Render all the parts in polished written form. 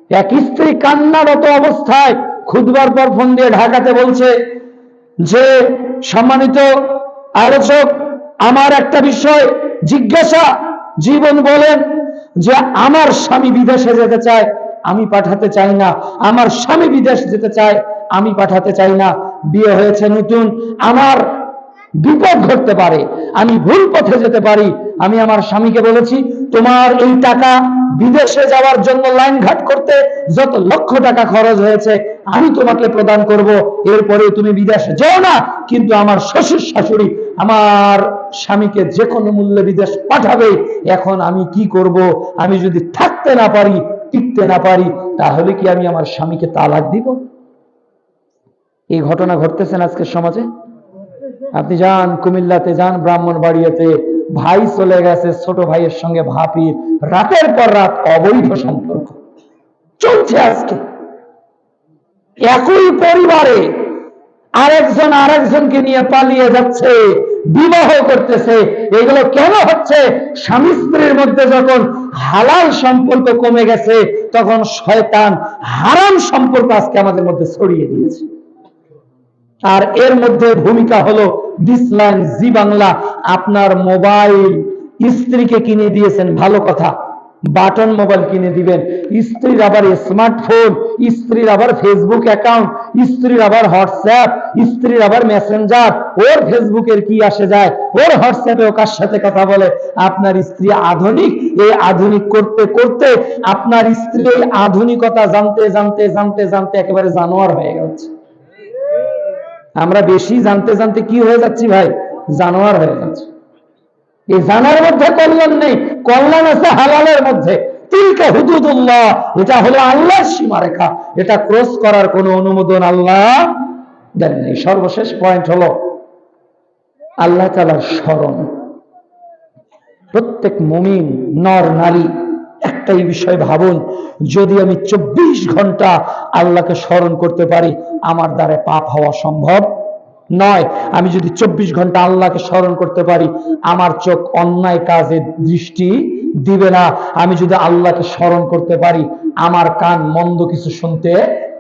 এক স্ত্রী কান্নারত অবস্থায় খুতবার পর ফোন দিয়ে ঢাকাতে বলছে যে, সম্মানিত আলোচক, আমার একটা বিষয় জিজ্ঞাসা। জীবন বলেন যে আমার স্বামী বিদেশে যেতে চায়, আমি পাঠাতে চাই না। আমার স্বামী বিদেশ যেতে চায়, আমি পাঠাতে চাই না। বিয়ে হয়েছে নতুন, আমার বিপদ ঘটতে পারে, আমি ভুল পথে যেতে পারি। আমি আমার স্বামীকে বলেছি, তোমার এই টাকা বিদেশে যাওয়ার জন্য লাইন ঘাট করতে যত লক্ষ টাকা খরচ হয়েছে আমি তোমাকে প্রদান করব, এরপরে তুমি বিদেশে যেও না। কিন্তু আমার শ্বশুর শাশুড়ি আমার স্বামীকে যে কোনো মূল্যে বিদেশ পাঠাবে। এখন আমি কি করব? আমি যদি থাকতে না পারি, টিকতে না পারি, তাহলে কি আমি আমার স্বামীকে তালাক দিব? এই ঘটনা ঘটতেছেন আজকের সমাজে। আপনি যান কুমিল্লাতে, যান ব্রাহ্মণবাড়িয়াতে, ভাই চলে গেছে ছোট ভাইয়ের সঙ্গে ভাবির রাতের পর রাত অবৈধ সম্পর্ক চলছে। আজকে একই পরিবারে আরেকজন আরেকজনকে নিয়ে পালিয়ে যাচ্ছে, বিবাহ করতেছে। এগুলো কেন হচ্ছে? স্বামী স্ত্রীর মধ্যে যখন হালাল সম্পর্ক কমে গেছে, তখন শয়তান হারাম সম্পর্ক আজকে আমাদের মধ্যে ছড়িয়ে দিয়েছে। আর এর মধ্যে ভূমিকা হলো ডিসলাইন, জি বাংলা। আপনার মোবাইল স্ত্রীকে কিনে দিয়েছেন, ভালো কথা, বাটন মোবাইল কিনে দিবেন। স্ত্রীর আবার স্মার্টফোন, স্ত্রীর আবার ফেসবুক অ্যাকাউন্ট, স্ত্রীর আবার হোয়াটসঅ্যাপ, স্ত্রীর আবার মেসেঞ্জার। ওর ফেসবুকের কি আসে যায়, ওর হোয়াটসঅ্যাপে ও কার সাথে কথা বলে। আপনার স্ত্রী আধুনিক, এই আধুনিক করতে করতে আপনার স্ত্রী এই আধুনিকতা জানতে জানতে জানতে জানতে একেবারে জানোয়ার হয়ে গেছে। আমরা বেশি জানতে জানতে কি হয়ে যাচ্ছি ভাই? জানোয়ার হয়ে যাচ্ছে। এই জানার মধ্যে কল্যাণ নেই, কল্যাণ আছে হালালের মধ্যে। তিলকা হুদুদুল্লাহ, এটা হলো আল্লাহর সীমারেখা, এটা ক্রস করার কোনো অনুমোদন আল্লাহ দেন নেই। সর্বশেষ পয়েন্ট হলো আল্লাহ তাআলার স্মরণ। প্রত্যেক মুমিন নর নারী একটাই বিষয় ভাবুন, যদি আমি 24 ঘন্টা আল্লাহকে স্মরণ করতে পারি, আমার দ্বারা পাপ হওয়া সম্ভব নয়। আমি যদি 24 ঘন্টা আল্লাহকে স্মরণ করতে পারি, আমার চোখ অন্যায় কাজে দৃষ্টি দিবে না। আমি যদি আল্লাহকে স্মরণ করতে পারি, আমার কান মন্দ কিছু শুনতে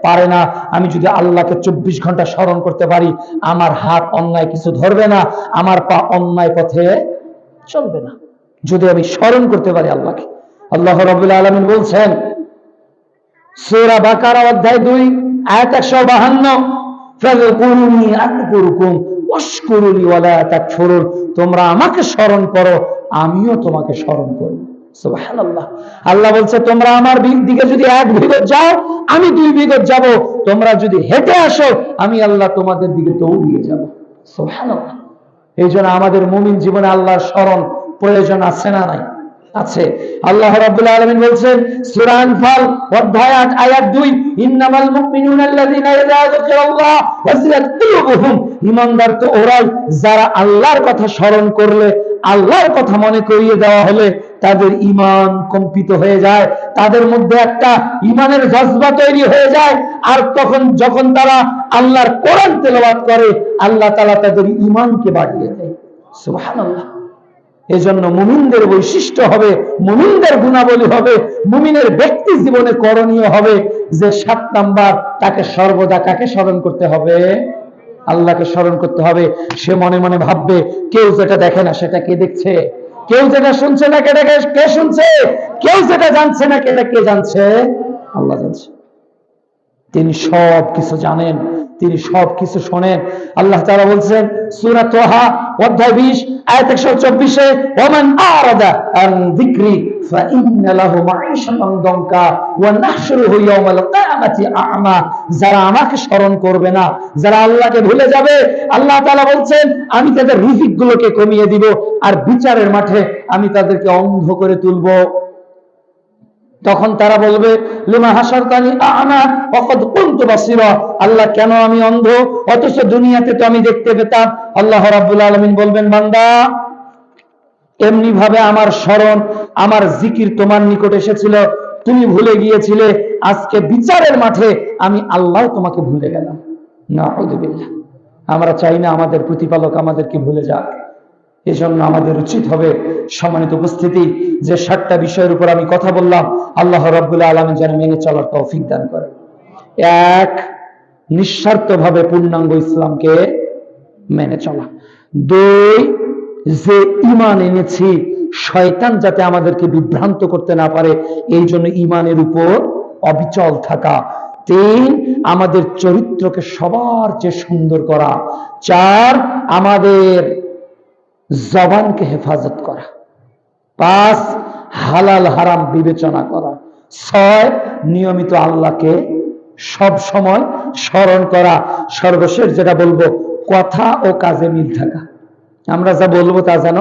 পারে না। আমি যদি আল্লাহকে 24 ঘন্টা স্মরণ করতে পারি, আমার হাত অন্যায় কিছু ধরবে না, আমার পা অন্যায় পথে চলবে না। যদি আমি স্মরণ করতে পারি আল্লাহকে। আল্লাহ রাব্বুল আলামিন বলছেন সূরা বাকারা অধ্যায় 2 আয়াত 152, ফাযকুরুনি আযকুরুকুম ওয়াশকুরুলি ওয়ালা তাকফুরুন। তোমরা আমাকে স্মরণ করো, আমিও তোমাকে স্মরণ করব। সুবহানাল্লাহ। আল্লাহ বলছে তোমরা আমার দিকে যদি 1 বিঘত যাও, আমি 2 বিঘত যাব। তোমরা যদি হেঁটে আসো, আমি আল্লাহ তোমাদের দিকে দৌড়িয়ে যাব। সুবহানাল্লাহ। এই জন্য আমাদের মুমিন জীবনে আল্লাহর স্মরণ প্রয়োজন আছে না নাই? আছে। আল্লাহ রাব্বুল আলামিন বলছেন সূরা আনফাল অধ্যায় 8 আয়াত 2, ইন্নামাল মুমিনুনা আল্লাযীনা ইযা যুকিরাল্লাহ ওয়াজিলাত কুলুবুহুম। ঈমানদার তো ওরাই যারা আল্লাহর কথা স্মরণ করলে, আল্লাহর কথা মনে করিয়ে দেওয়া হলে তাদের ঈমান কম্পিত হয়ে যায়, তাদের মধ্যে একটা ঈমানের জজবা তৈরি হয়ে যায়। আর তখন যখন তারা আল্লাহর কোরআন তেলাওয়াত করে, আল্লাহ তাআলা তাদের ঈমানকে বাড়িয়ে দেয়। সুবহানাল্লাহ। এজন্য মুমিনদের বৈশিষ্ট্য হবে, মুমিনদের গুণাবলী হবে, মুমিনের ব্যক্তি জীবনে করণীয় হবে যে 7 নাম্বার, তাকে সর্বদা কাকে স্মরণ করতে হবে? আল্লাহকে স্মরণ করতে হবে। সে মনে মনে ভাববে, কেউ যেটা দেখে না সেটা কে দেখছে, কেউ যেটা শুনছে না সেটা কে শুনছে, কেউ যেটা জানছে না সেটা কে জানছে? আল্লাহ জানছে। তিনি সব কিছু জানেন, তিনি সব কিছু শোনেন। আল্লাহ তাআলা বলছেন সূরা তাহা অধ্যায় 20 আয়াত 124, ওমান আরাদা আন যিকরি ফাইন্না লাহু মাঈশাতান দানকা ওয়া নাহশুরুহু ইয়াওমাল কিয়ামাতি আ'মা। যারা আমাকে স্মরণ করবে না, যারা আল্লাহকে ভুলে যাবে, আল্লাহ তাআলা বলছেন আমি তাদের রিজিকগুলোকে কমিয়ে দিব, আর বিচারের মাঠে আমি তাদেরকে অন্ধ করে তুলব। তখন তারা বলবে লিমা হাসারতানি আ'মা ওয়া ক্বাদ কুনতু বাসীরা। আল্লাহ কেন আমি অন্ধ, অথচ দুনিয়াতে তো আমি দেখতে পেতাম। আল্লাহ রাব্বুল আলামিন বলবেন বান্দা, এমনি ভাবে আমার স্মরণ, আমার জিকির তোমার নিকট এসেছিল, তুমি ভুলে গিয়েছিলে। আজকে বিচারের মাঠে আমি আল্লাহ তোমাকে ভুলে গেলাম। নাউযুবিল্লাহ। আমরা চাই না আমাদের প্রতিপালক আমাদেরকে ভুলে যাক। এই জন্য আমাদের উচিত হবে, সম্মানিত উপস্থিতি, যে 7টা বিষয়ের উপর আমি কথা বললাম, আল্লাহ রাব্বুল আলামিন যেন মেনে চলার তৌফিক দান করেন। এক, নিঃস্বার্থভাবে পূর্ণাঙ্গ ইসলামকে মেনে চলা। 2, যে ঈমান এনেছি শয়তান যাতে আমাদেরকে বিভ্রান্ত করতে না পারে, এই জন্য ঈমানের উপর অবিচল থাকা। 3, আমাদের চরিত্রকে সবার চেয়ে সুন্দর করা। 4, আমাদের জবানকে হেফাজত করা। 5, হালাল হারাম বিবেচনা করা। 6, নিয়মিত আল্লাহকে সব সময় স্মরণ করা। সর্বশেষ যেটা বলবো, কথা ও কাজে মিল থাকা। আমরা যা বলবো তা যেন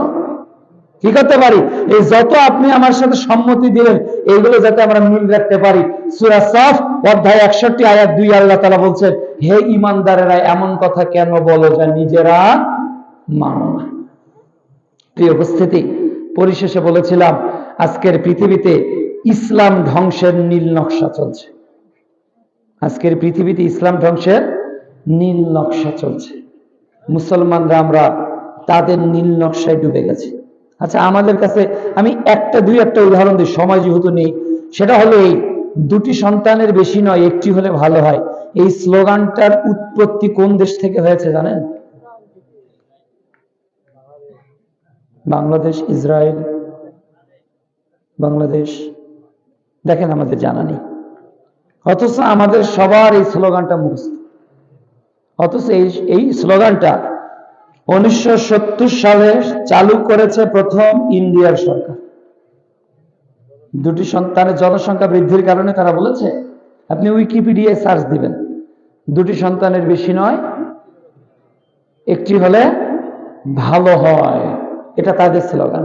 কি করতে পারি। এই যত আপনি আমার সাথে সম্মতি দিলেন, এইগুলো যাতে আমরা মিল রাখতে পারি। সূরা সাফ অধ্যায় 61 আয়াত 2 আল্লাহ তাআলা বলছেন, হে ঈমানদারেরা, এমন কথা কেন বলো যা নিজেরা মানো না। প্রিয় উপস্থিতি, পরিশেষে বলেছিলাম, আজকের পৃথিবীতে ইসলাম ধ্বংসের নীল নকশা চলছে। আজকের পৃথিবীতে ইসলাম ধ্বংসের নীল নকশা চলছে। মুসলমানরা আমরা তাদের নীল নকশায় ডুবে গেছি। আচ্ছা, আমাদের কাছে আমি একটা উদাহরণ দিই, সময় যেহেতু নেই। সেটা হলো এই, 2টি সন্তানের বেশি নয়, একটি হলে ভালো হয়। এই স্লোগানটার উৎপত্তি কোন দেশ থেকে হয়েছে জানেন? বাংলাদেশ, ইসরায়েল, বাংলাদেশ, দেখেন আমাদের জানা নেই। অথচ আমাদের সবার এই স্লোগানটা মুখস্থ। অথচ এই স্লোগানটা 1970 সালে চালু করেছে প্রথম ইন্ডিয়ার সরকার। 2টি সন্তানের জনসংখ্যা বৃদ্ধির কারণে তারা বলেছে, আপনি উইকিপিডিয়ায় সার্চ দিবেন, 2টি সন্তানের বেশি নয়, একটি হলে ভালো হয়, এটা তাদের স্লোগান।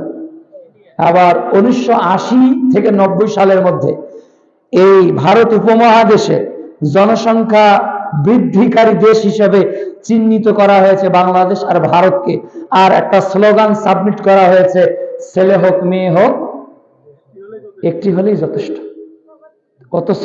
আবার 1980 থেকে 90 সালের মধ্যে এই ভারত উপমহাদেশে জনসংখ্যা বৃদ্ধিকারী দেশ হিসেবে চিহ্নিত করা হয়েছে বাংলাদেশ আর ভারতকে। আর একটা স্লোগান সাবমিট করা হয়েছে, ছেলে হোক মেয়ে হোক একটি হলেই যথেষ্ট। অথচ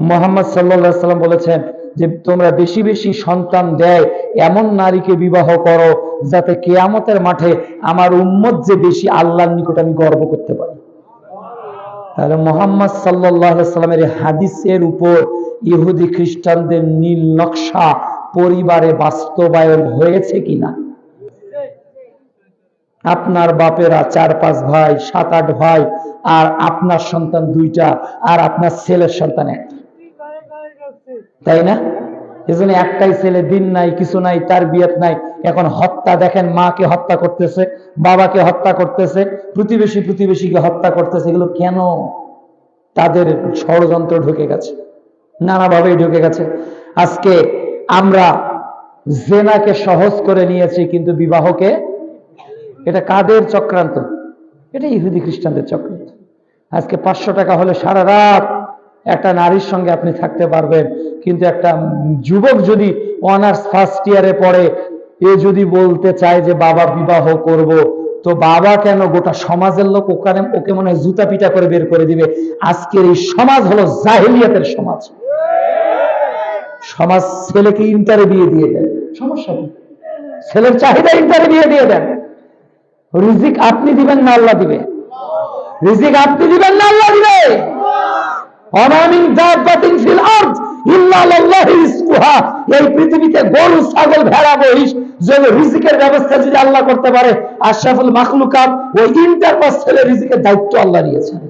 মুহাম্মদ সাল্লাল্লাহু আলাইহি সাল্লাম বলেছেন যে তোমরা বেশি বেশি সন্তান দেয় এমন নারীকে বিবাহ করো, যাতে কিয়ামতের মাঠে আমার উম্মত যে বেশি, আল্লাহর নিকট আমি গর্ব করতে পারি। তাহলে মুহাম্মদ সাল্লাল্লাহু আলাইহি সাল্লামের হাদিসের উপর ইহুদি খ্রিস্টানদের নীল নকশা পরিবারে বাস্তবায়ন হয়েছে কিনা? আপনার বাপেরা 4-5 ভাই, 7-8 ভাই, আর আপনার সন্তান 2টা, আর আপনার ছেলের সন্তান 1টা, তাই না? এজন্য একটাই ছেলে, দিন নাই, কিছু নাই, তারবিয়ত নাই। এখন হত্যা দেখেন, মাকে হত্যা করতেছে, বাবাকে হত্যা করতেছে, প্রতিবেশীকে হত্যা করতেছে। এগুলো কেন? তাদের ষড়যন্ত্র ঢুকে গেছে, নানাভাবেই ঢুকে গেছে। আজকে আমরা জেনাকে সহজ করে নিয়েছি, কিন্তু বিবাহকে, এটা কাদের চক্রান্ত? এটা ইহুদি খ্রিস্টানদের চক্রান্ত। আজকে 500 টাকা হলে সারা রাত একটা নারীর সঙ্গে আপনি থাকতে পারবেন, কিন্তু একটা যুবক যদি অনার্স ফার্স্ট ইয়ারে পড়ে, এ যদি বলতে চায় যে বাবা বিবাহ করব, তো বাবা কেন, গোটা সমাজের লোক ওকে মনে হয় জুতা পিটা করে বের করে দিবে। আজকের এই সমাজ হলো জাহেলিয়াতের সমাজ। সমাজ ছেলেকে ইন্টারে বিয়ে দিয়ে দেন, সমস্যা নেই, ছেলের চাহিদা ইন্টারে বিয়ে দিয়ে দেন। রিজিক আপনি দিবেন না আল্লাহ দিবে? রিজিক আপনি দিবেন না আল্লাহ দিবে? এই পৃথিবীতে গরু, ছাগল, ভেড়া, মহিষ, যদি রিজিকের ব্যবস্থা যদি আল্লাহ করতে পারে, আশরাফুল মাখলুকাত ওই ইন্টারপাস ছেলে রিজিকের দায়িত্ব আল্লাহ নিয়েছেন।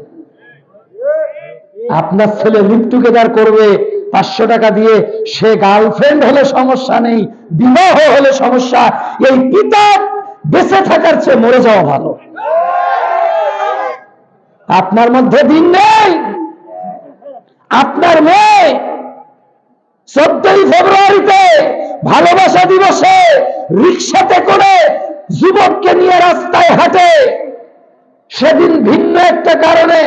আপনার ছেলে লিভ টুগেদার করবে 500 টাকা দিয়ে, সে গার্লফ্রেন্ড হলে সমস্যা নেই, বিবাহ হলে সমস্যা। এই পিতা বেঁচে থাকার চেয়ে মরে যাওয়া ভালো। আপনার মধ্যে দিন নেই। আপনার মেয়ে 14ই ফেব্রুয়ারিতে ভালোবাসা দিবসে রিকশাতে করে যুবককে নিয়ে রাস্তায় হাঁটে। সেদিন ভিন্ন একটা কারণে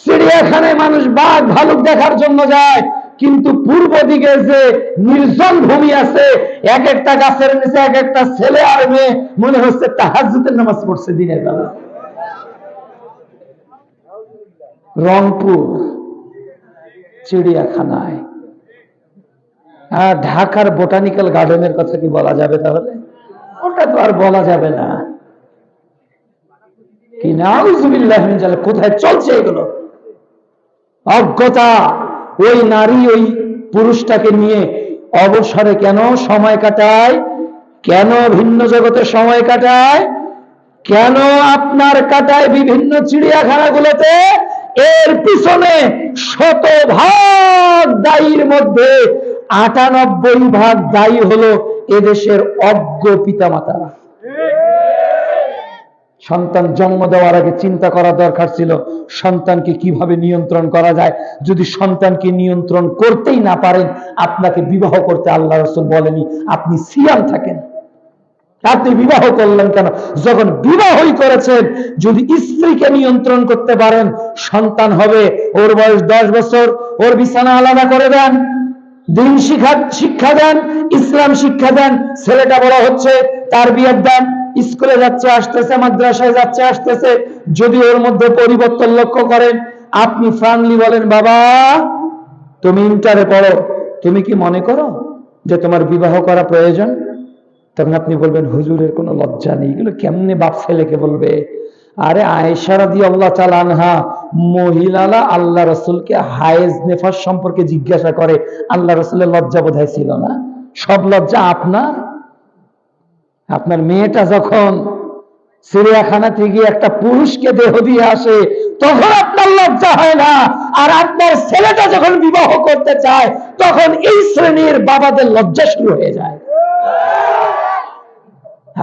চিড়িয়াখানায় মানুষ বাঘ ভালুক দেখার জন্য যায়, কিন্তু পূর্ব দিকে যে নির্জন ভূমি আছে, এক একটা গাছের নিচে এক একটা ছেলে আর মেয়ে, মনে হচ্ছে তাহাজ্জুদের নামাজ পড়ছে দিনের বেলা। রংপুর চিড়িয়াখানায়, আর ঢাকার বোটানিক্যাল গার্ডেনের কথা কি বলা যাবে? তাহলে ওটা তো আর বলা যাবে না। কি নাউযুবিল্লাহ মিন জালিক, কোথায় চলছে এগুলো? অজ্ঞতা। ওই নারী ওই পুরুষটাকে নিয়ে অবসরে কেন সময় কাটায়, কেন ভিন্ন জগতে সময় কাটায়, কেন আপনার কাটায় বিভিন্ন চিড়িয়াখানাগুলোতে? এর পিছনে 100% দায়ীর মধ্যে 98% দায়ী হলো এদেশের অজ্ঞ পিতামাতারা। সন্তান জন্ম দেওয়ার আগে চিন্তা করা দরকার ছিল সন্তানকে কিভাবে নিয়ন্ত্রণ করা যায়। যদি সন্তানকে নিয়ন্ত্রণ করতেই না পারেন, আপনাকে বিবাহ করতে আল্লাহ রাসূল বলেনি, আপনি সিয়াম থাকেন। আপনি বিবাহ করলেন কেন? যখন বিবাহই করেছেন, যদি স্ত্রীকে নিয়ন্ত্রণ করতে পারেন, সন্তান হবে। ওর বয়স 10 বছর, ওর বিছানা আলাদা করে দেন, দিন শিক্ষা দেন, ইসলাম শিক্ষা দেন। ছেলেটা বড় হচ্ছে, তার বিয়ে দেন, স্কুলে যাচ্ছে আসতেছে, মাদ্রাসায় যাচ্ছে আসতেছে। যদি ওর মধ্যে পরিবর্তন লক্ষ্য করেন, আপনি ফ্রাঙ্কলি বলেন, বাবা তুমি ইন্টারে পড়ো, তুমি কি মনে করো যে তোমার বিবাহ করা প্রয়োজন? তখন আপনি বলবেন, হুজুরের কোনো লজ্জা নেই, এগুলো কেমনে বাপ ছেলেকে বলবে? আরে আয়েশা রাদিয়াল্লাহু তাআলা আনহা মহিলারা আল্লাহ রাসূলকে হায়েজ নেফাস সম্পর্কে জিজ্ঞাসা করে, আল্লাহ রাসূলের লজ্জা বোধহয় ছিল না? সব লজ্জা আপনার। আপনার মেয়েটা যখন চিড়িয়াখানা থেকে একটা পুরুষকে দেহ দিয়ে আসে, তখন আপনার লজ্জা হয় না। আর আপনার ছেলেটা যখন বিবাহ করতে চায়, তখন এই শ্রেণীর বাবাদের লজ্জা শুরু হয়ে যায়।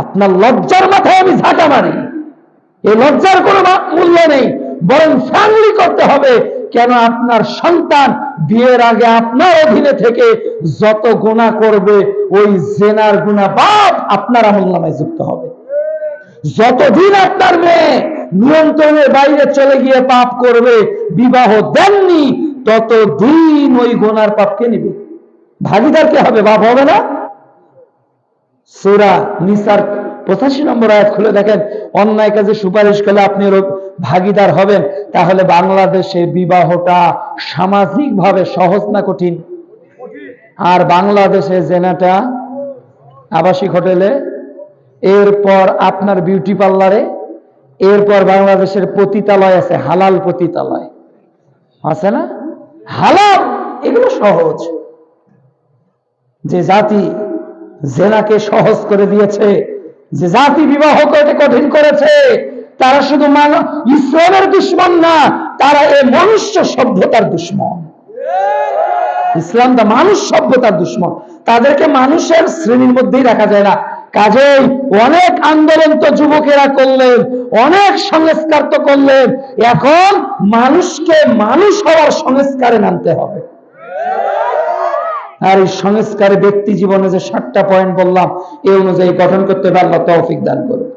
আপনার লজ্জার মাথায় আমি ঝাঁটা মারি। এই লজ্জার কোনো মূল্য নেই, বরং ফ্যামিলি করতে হবে। কেন? আপনার সন্তান বিয়ের আগে আপনার অধীনে থেকে যত গুনাহ করবে, ওই জেনার গুনাহ বাপ আপনার আমলনামায় যুক্ত হবে। যতদিন আপনার মেয়ে নিয়ন্ত্রণের বাইরে চলে গিয়ে পাপ করবে, বিবাহ দেননি, ততদিন ওই গুনার পাপকে নেবে। ভাগিদার কে হবে? বাপ হবে না? সূরা নিসার 85 নম্বর আয়াত খুলে দেখেন, অন্যায় কাজে সুপারিশ করলে আপনি ভাগিদার হবেন। তাহলে বাংলাদেশে বিবাহটা সামাজিকভাবে সহজ না কঠিন? আর বাংলাদেশে জেনাটা আবাসিক হোটেলে, এরপর আপনার বিউটি পার্লারে, এরপর বাংলাদেশের পতিতালয় আছে, হালাল পতিতালয় আছে না? হালাল, এগুলো সহজ। যে জাতি জেনাকে সহজ করে দিয়েছে, যে জাতি বিবাহ করতে কঠিন করেছে, তারা শুধু ইসলামের দুশমন না, তারা এই মনুষ্য সভ্যতার দুশমন। ইসলাম তো মানুষ সভ্যতার দুশমন, তাদেরকে মানুষের শ্রেণীর মধ্যেই রাখা যায় না। কাজেই অনেক আন্দোলন তো যুবকেরা করলেন, অনেক সংস্কার তো করলেন, এখন মানুষকে মানুষ হওয়ার সংস্কারে নামতে হবে। আর এই সংস্কারে ব্যক্তি জীবনে যে 7টা পয়েন্ট বললাম, এই অনুযায়ী গঠন করতে পারলে তৌফিক দান করুন।